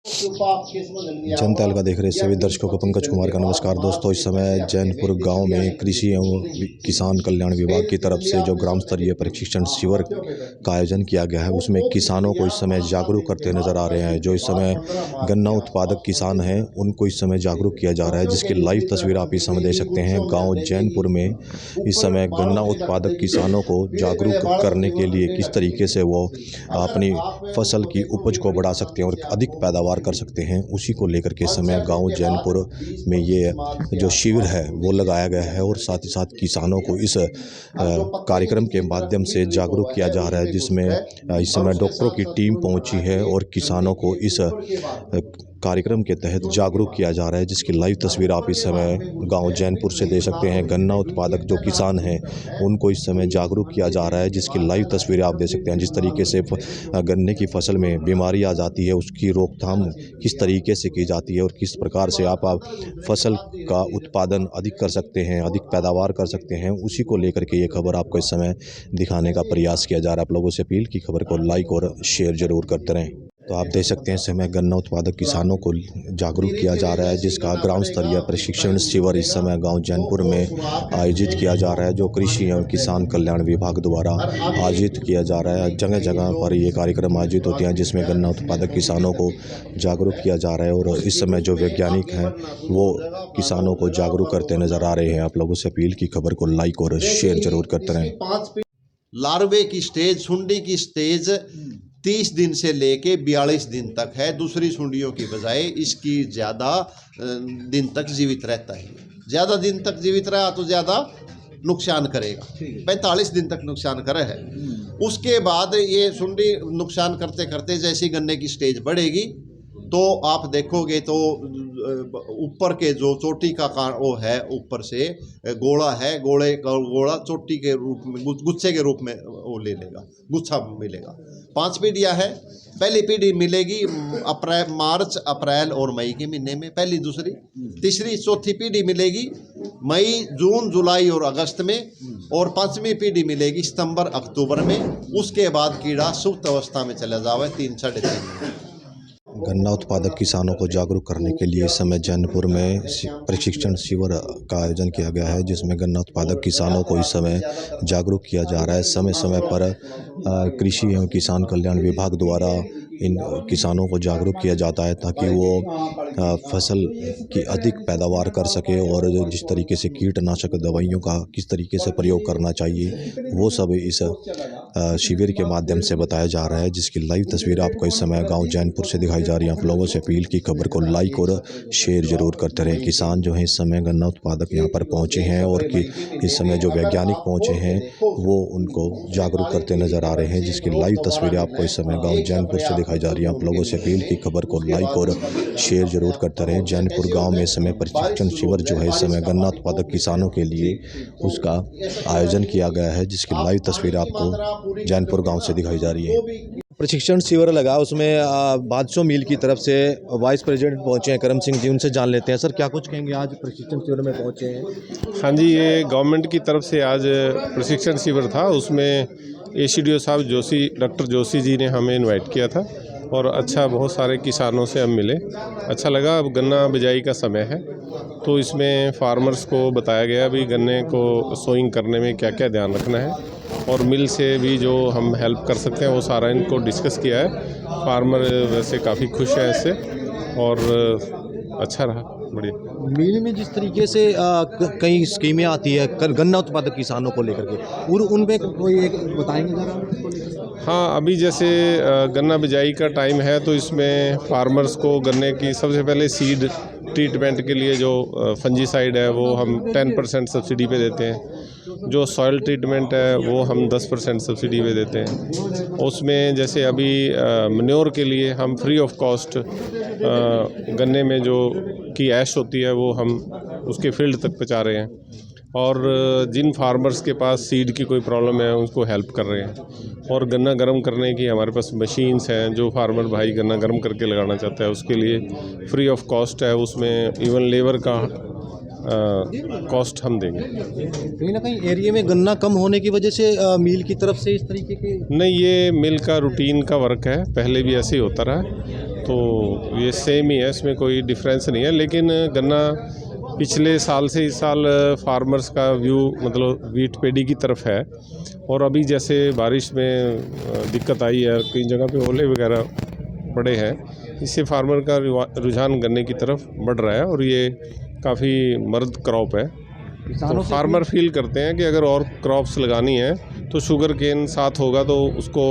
जनता अलका देख रहे सभी दर्शकों को पंकज कुमार का नमस्कार। दोस्तों, इस समय जैनपुर गांव में कृषि एवं किसान कल्याण विभाग की तरफ से जो ग्राम स्तरीय प्रशिक्षण शिविर का आयोजन किया गया है, उसमें किसानों को इस समय जागरूक करते नजर आ रहे हैं। जो इस समय गन्ना उत्पादक किसान हैं, उनको इस समय जागरूक किया जा रहा है, जिसकी लाइव तस्वीर आप इस समय देख सकते हैं। गाँव जैनपुर में इस समय गन्ना उत्पादक किसानों को जागरूक करने के लिए किस तरीके से वो अपनी फसल की उपज को बढ़ा सकते हैं और अधिक पैदावार कर सकते हैं, उसी को लेकर के समय गांव जैनपुर में ये जो शिविर है वो लगाया गया है। और साथ ही साथ किसानों को इस कार्यक्रम के माध्यम से जागरूक किया जा रहा है, जिसमें इस समय डॉक्टरों की टीम पहुंची है और किसानों को इस कार्यक्रम के तहत जागरूक किया जा रहा है, जिसकी लाइव तस्वीर आप इस समय गांव जैनपुर से दे सकते हैं। गन्ना उत्पादक जो किसान हैं, उनको इस समय जागरूक किया जा रहा है, जिसकी लाइव तस्वीरें आप दे सकते हैं। जिस तरीके से गन्ने की फसल में बीमारी आ जाती है, उसकी रोकथाम किस तरीके से की जाती है और किस प्रकार से आप फसल का उत्पादन अधिक कर सकते हैं, अधिक पैदावार कर सकते हैं, उसी को लेकर के ये खबर आपको इस समय दिखाने का प्रयास किया जा रहा है। आप लोगों से अपील की खबर को लाइक और शेयर जरूर करते रहें। तो आप देख सकते हैं, इस समय गन्ना उत्पादक किसानों को जागरूक किया जा रहा है, जिसका ग्राम स्तरीय प्रशिक्षण शिविर इस समय गांव जैनपुर में आयोजित किया जा रहा है, जो कृषि एवं किसान कल्याण विभाग द्वारा आयोजित किया जा रहा है। जगह जगह पर ये कार्यक्रम आयोजित होते हैं, जिसमें गन्ना उत्पादक किसानों को जागरूक किया जा रहा है। और इस समय जो वैज्ञानिक हैं, वो किसानों को जागरूक करते नजर आ रहे हैं। आप लोगों से अपील की खबर को लाइक और शेयर जरूर करते रहें। लार्वे की स्टेज, सुंडी की स्टेज 30 दिन से लेके 42 दिन तक है। दूसरी सुंडियों की बजाय इसकी ज़्यादा दिन तक जीवित रहता है। ज़्यादा दिन तक जीवित रहा तो ज़्यादा नुकसान करेगा, 45 दिन तक नुकसान करे है। उसके बाद ये सुंडी नुकसान करते करते जैसे गन्ने की स्टेज बढ़ेगी तो आप देखोगे तो ऊपर के जो चोटी का वो है, ऊपर से गोला है, गोला चोटी के रूप में, गुच्छे के रूप में वो ले लेगा, गुच्छा मिलेगा। 5 पीढ़ियाँ है। पहली पीढ़ी मिलेगी मार्च, अप्रैल और मई के महीने में, पहली, दूसरी, तीसरी, चौथी पीढ़ी मिलेगी मई, जून, जुलाई और अगस्त में, और 5वीं पीढ़ी मिलेगी सितंबर, अक्टूबर में। उसके बाद कीड़ा सुप्त अवस्था में चला जावे 3 साढ़े 3 महीने। गन्ना उत्पादक किसानों को जागरूक करने के लिए इस समय जैनपुर में प्रशिक्षण शिविर का आयोजन किया गया है, जिसमें गन्ना उत्पादक किसानों को इस समय जागरूक किया जा रहा है। समय समय पर कृषि एवं किसान कल्याण विभाग द्वारा इन किसानों को जागरूक किया जाता है, ताकि वो फसल की अधिक पैदावार कर सके और जिस तरीके से कीटनाशक दवाइयों का किस तरीके से प्रयोग करना चाहिए, वो सब इस शिविर के माध्यम से बताया जा रहा है, जिसकी लाइव तस्वीर आपको इस समय गांव जैनपुर से दिखाई जा रही है। आप लोगों से अपील की खबर को लाइक और शेयर जरूर करते रहें। किसान जो है इस समय गन्ना उत्पादक यहाँ पर पहुँचे हैं और कि इस समय जो वैज्ञानिक पहुँचे हैं वो उनको जागरूक करते नजर आ रहे हैं, जिसकी लाइव तस्वीरें आपको इस समय गाँव जैनपुर से दिखाई जा रही है। आप लोगों से अपील की खबर को लाइक और शेयर जरूर करते रहें। जैनपुर गाँव में इस समय प्रशिक्षण शिविर जो है इस समय गन्ना उत्पादक किसानों के लिए उसका आयोजन किया गया है, जिसकी लाइव तस्वीर आपको जैनपुर गांव से दिखाई जा रही है। प्रशिक्षण शिविर लगा, उसमें बादशाह मिल की तरफ से वाइस प्रेसिडेंट पहुंचे हैं करम सिंह जी, उनसे जान लेते हैं। सर, क्या कुछ कहेंगे, आज प्रशिक्षण शिविर में पहुंचे हैं? हाँ जी, ये गवर्नमेंट की तरफ से आज प्रशिक्षण शिविर था। उसमें ACDO साहब डॉक्टर जोशी जी ने हमें इनवाइट किया था और अच्छा बहुत सारे किसानों से हम मिले। अच्छा लगा। अब गन्ना बिजाई का समय है, तो इसमें फार्मर्स को बताया गया भी गन्ने को सोइंग करने में क्या क्या ध्यान रखना है, और मिल से भी जो हम हेल्प कर सकते हैं वो सारा इनको डिस्कस किया है। फार्मर वैसे काफ़ी खुश है इससे और अच्छा रहा, बढ़िया। मिल में जिस तरीके से कई स्कीमें आती है गन्ना उत्पादक किसानों को लेकर के, और उन पे कोई एक बताएंगे जरा? हाँ, अभी जैसे गन्ना बिजाई का टाइम है, तो इसमें फार्मर्स को गन्ने की सबसे पहले सीड ट्रीटमेंट के लिए जो फंजीसाइड है वो हम 10% सब्सिडी पे देते हैं। जो सॉइल ट्रीटमेंट है वो हम 10% सब्सिडी पे देते हैं। उसमें जैसे अभी मैन्योर के लिए हम फ्री ऑफ कॉस्ट गन्ने में जो की ऐश होती है वो हम उसके फील्ड तक पहुँचा रहे हैं, और जिन फार्मर्स के पास सीड की कोई प्रॉब्लम है उसको हेल्प कर रहे हैं। और गन्ना गर्म करने की हमारे पास मशीन्स हैं, जो फार्मर भाई गन्ना गर्म करके लगाना चाहता है उसके लिए फ्री ऑफ कॉस्ट है। उसमें इवन लेबर का कॉस्ट हम देंगे। कहीं ना कहीं एरिया में गन्ना कम होने की वजह से मिल की तरफ से इस तरीके के नहीं, ये मिल का रूटीन का वर्क है, पहले भी ऐसे ही होता रहा है। तो ये सेम ही है, इसमें कोई डिफरेंस नहीं है। लेकिन गन्ना पिछले साल से इस साल फार्मर्स का व्यू मतलब वीट पेडी की तरफ है, और अभी जैसे बारिश में दिक्कत आई है, कई जगह पे ओले वगैरह पड़े हैं, इससे फार्मर का रुझान गन्ने की तरफ बढ़ रहा है और ये काफ़ी मर्द क्रॉप है। तो फार्मर फील करते हैं कि अगर और क्रॉप्स लगानी है तो शुगर केन साथ होगा तो उसको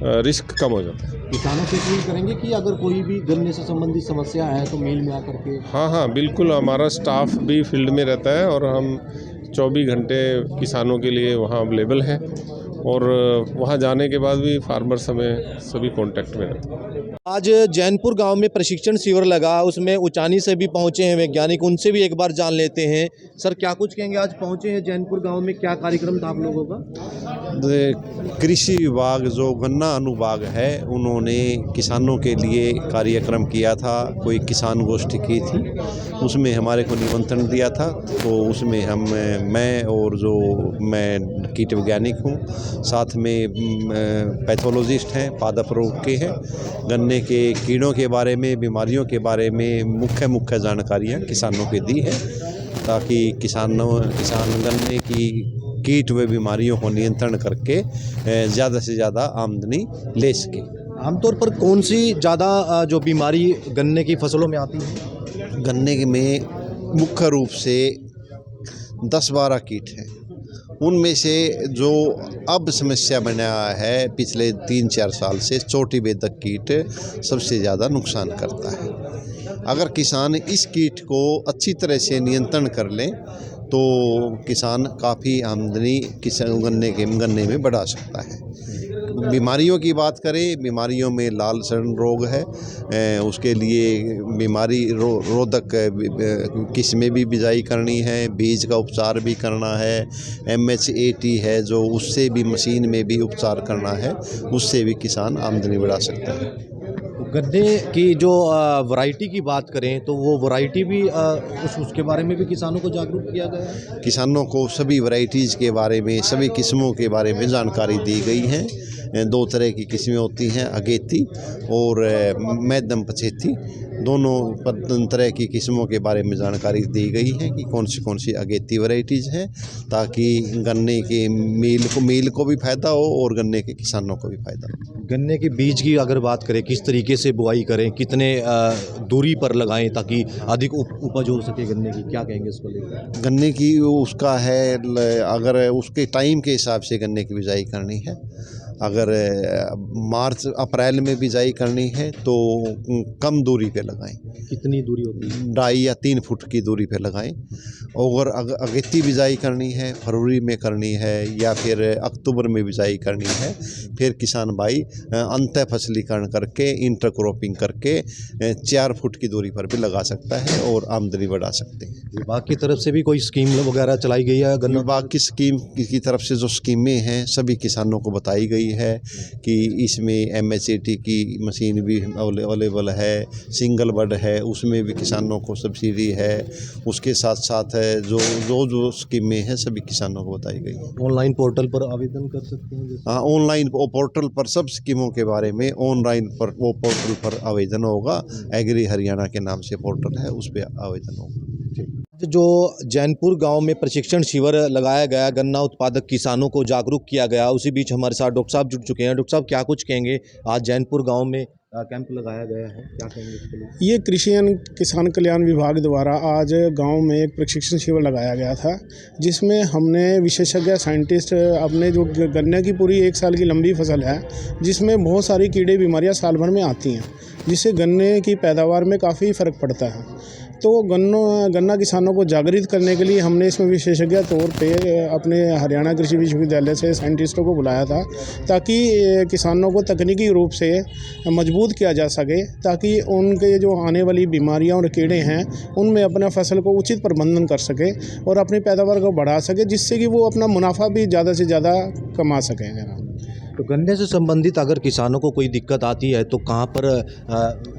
रिस्क कम हो जाता है। किसानों से अपील करेंगे कि अगर कोई भी गन्ने से संबंधित समस्या है तो मेल में आकर के। हाँ, बिल्कुल, हमारा स्टाफ भी फील्ड में रहता है और हम 24 घंटे किसानों के लिए वहाँ अवेलेबल हैं, और वहाँ जाने के बाद भी फार्मर्स हमें सभी कांटेक्ट में रहते हैं। आज जैनपुर गांव में प्रशिक्षण शिविर लगा, उसमें उचानी से भी पहुंचे हैं वैज्ञानिक, उनसे भी एक बार जान लेते हैं। सर, क्या कुछ कहेंगे, आज पहुंचे हैं जैनपुर गांव में, क्या कार्यक्रम था आप लोगों का? कृषि विभाग जो गन्ना अनुभाग है, उन्होंने किसानों के लिए कार्यक्रम किया था, कोई किसान गोष्ठी की थी, उसमें हमारे को निमंत्रण दिया था। तो उसमें मैं और जो मैं कीट वैज्ञानिक हूँ, साथ में पैथोलॉजिस्ट हैं, पादप रोग के हैं, गन्ने के कीड़ों के बारे में, बीमारियों के बारे में मुख्य जानकारियाँ किसानों को दी है, ताकि किसान गन्ने की कीट व बीमारियों को नियंत्रण करके ज़्यादा से ज़्यादा आमदनी ले सके। आमतौर पर कौन सी ज़्यादा जो बीमारी गन्ने की फसलों में आती है? गन्ने में मुख्य रूप से 10-12 कीट हैं। उनमें से जो अब समस्या बना है पिछले 3-4 साल से, चोटी बेधक कीट सबसे ज़्यादा नुकसान करता है। अगर किसान इस कीट को अच्छी तरह से नियंत्रण कर लें तो किसान काफ़ी आमदनी गन्ने में बढ़ा सकता है। बीमारियों की बात करें, बीमारियों में लाल सड़न रोग है, उसके लिए बीमारी रोधक किस्में भी बिजाई करनी है, बीज का उपचार भी करना है, MHAT है जो, उससे भी मशीन में भी उपचार करना है, उससे भी किसान आमदनी बढ़ा सकता है। गन्ने की जो वैरायटी की बात करें तो वो वैरायटी भी उसके बारे में भी किसानों को जागरूक किया गया है। किसानों को सभी वैरायटीज़ के बारे में, सभी किस्मों के बारे में जानकारी दी गई है। 2 तरह की किस्में होती हैं, अगेती और मैदम पछेती। दोनों तरह की किस्मों के बारे में जानकारी दी गई है कि कौन सी अगेती वैरायटीज़ हैं, ताकि गन्ने के मील को भी फ़ायदा हो और गन्ने के किसानों को भी फ़ायदा हो। गन्ने के बीज की अगर बात करें, किस तरीके से बुआई करें, कितने दूरी पर लगाएं ताकि अधिक उपज हो सके गन्ने की, क्या कहेंगे इसको लेकर? गन्ने की उसका है, अगर उसके टाइम के हिसाब से गन्ने की बिजाई करनी है। अगर मार्च अप्रैल में बिजाई करनी है तो कम दूरी पे लगाएं। कितनी दूरी होती है? 2.5 या 3 फुट की दूरी पे लगाएं। और अगेती बिजाई करनी है, फरवरी में करनी है या फिर अक्टूबर में बिजाई करनी है, फिर किसान भाई अंतः फसलीकरण करके, इंटरक्रॉपिंग करके 4 फुट की दूरी पर भी लगा सकता है और आमदनी बढ़ा सकते हैं। विभाग की तरफ से भी कोई स्कीम वगैरह चलाई गई है? गन्ना विभाग की स्कीम की तरफ से जो स्कीमें हैं सभी किसानों को बताई गई है कि इसमें MHAT की मशीन भी अवेलेबल है, सिंगल बड है, उसमें भी किसानों को सब्सिडी है। उसके साथ साथ जो स्कीमें हैं सभी किसानों को बताई गई है। ऑनलाइन पोर्टल पर आवेदन कर सकते हैं? हाँ, ऑनलाइन पोर्टल पर सब स्कीमों के बारे में ऑनलाइन पर वो पोर्टल पर आवेदन होगा। एग्री हरियाणा के नाम से पोर्टल है, उस पर आवेदन होगा। जो जैनपुर गांव में प्रशिक्षण शिविर लगाया गया, गन्ना उत्पादक किसानों को जागरूक किया गया, उसी बीच हमारे साथ डॉक्टर साहब जुड़ चुके हैं। डॉक्टर साहब, क्या कुछ कहेंगे, आज जैनपुर गांव में कैंप लगाया गया है, क्या कहेंगे इसके लिए? ये कृषि एवं किसान कल्याण विभाग द्वारा आज गांव में एक प्रशिक्षण शिविर लगाया गया था, जिसमें हमने विशेषज्ञ साइंटिस्ट अपने जो गन्ने की पूरी 1 साल की लंबी फसल है, जिसमें बहुत सारी कीड़े बीमारियां साल भर में आती हैं, जिससे गन्ने की पैदावार में काफ़ी फ़र्क पड़ता है। तो गन्ना किसानों को जागृत करने के लिए हमने इसमें विशेषज्ञ तौर पे अपने हरियाणा कृषि विश्वविद्यालय से साइंटिस्टों को बुलाया था, ताकि किसानों को तकनीकी रूप से मजबूत किया जा सके, ताकि उनके जो आने वाली बीमारियां और कीड़े हैं उनमें अपना फसल को उचित प्रबंधन कर सके और अपनी पैदावार को बढ़ा सके, जिससे कि वो अपना मुनाफा भी ज़्यादा से ज़्यादा कमा सकें। तो गन्ने से संबंधित अगर किसानों को कोई दिक्कत आती है तो कहाँ पर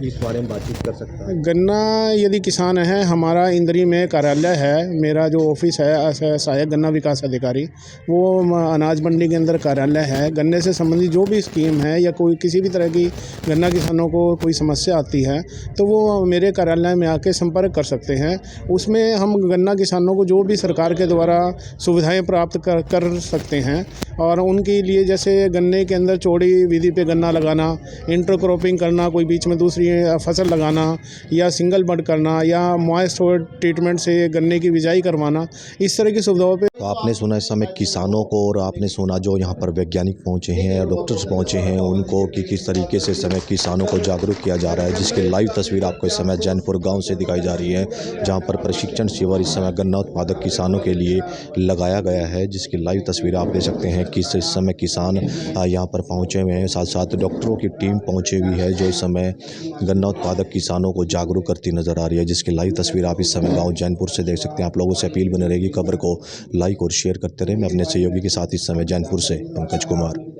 इस बारे में बातचीत कर सकता है? गन्ना यदि किसान है, हमारा इंदरी में कार्यालय है, मेरा जो ऑफिस है सहायक गन्ना विकास अधिकारी, वो अनाज मंडी के अंदर कार्यालय है। गन्ने से संबंधित जो भी स्कीम है या कोई किसी भी तरह की गन्ना किसानों को कोई समस्या आती है तो वो मेरे कार्यालय में आके संपर्क कर सकते हैं। उसमें हम गन्ना किसानों को जो भी सरकार के द्वारा सुविधाएं प्राप्त कर सकते हैं और उनके लिए जैसे गन्ने के अंदर चौड़ी विधि पे गन्ना लगाना, इंटरक्रॉपिंग करना, कोई बीच में दूसरी फसल लगाना या सिंगल बड करना या मॉइस्ट ट्रीटमेंट से गन्ने की बिजाई करवाना, इस तरह की सुविधाओं पे। तो आपने सुना इस समय किसानों को और आपने सुना जो यहाँ पर वैज्ञानिक पहुँचे हैं या डॉक्टर्स पहुँचे हैं उनको कि किस तरीके से इस समय किसानों को जागरूक किया जा रहा है, जिसकी लाइव तस्वीर आपको इस समय जैनपुर गाँव से दिखाई जा रही है, जहाँ पर प्रशिक्षण शिविर इस समय गन्ना उत्पादक किसानों के लिए लगाया गया है, जिसकी लाइव तस्वीर आप देख सकते हैं कि इस समय किसान यहाँ पर पहुँचे हुए हैं। साथ साथ डॉक्टरों की टीम पहुँची हुई है जो इस समय गन्ना उत्पादक किसानों को जागरूक करती नजर आ रही है, जिसकी लाइव तस्वीर आप इस समय गांव जैनपुर से देख सकते हैं। आप लोगों से अपील बनी रहेगी, खबर को लाइक और शेयर करते रहे। मैं अपने सहयोगी के साथ इस समय जैनपुर से पंकज कुमार।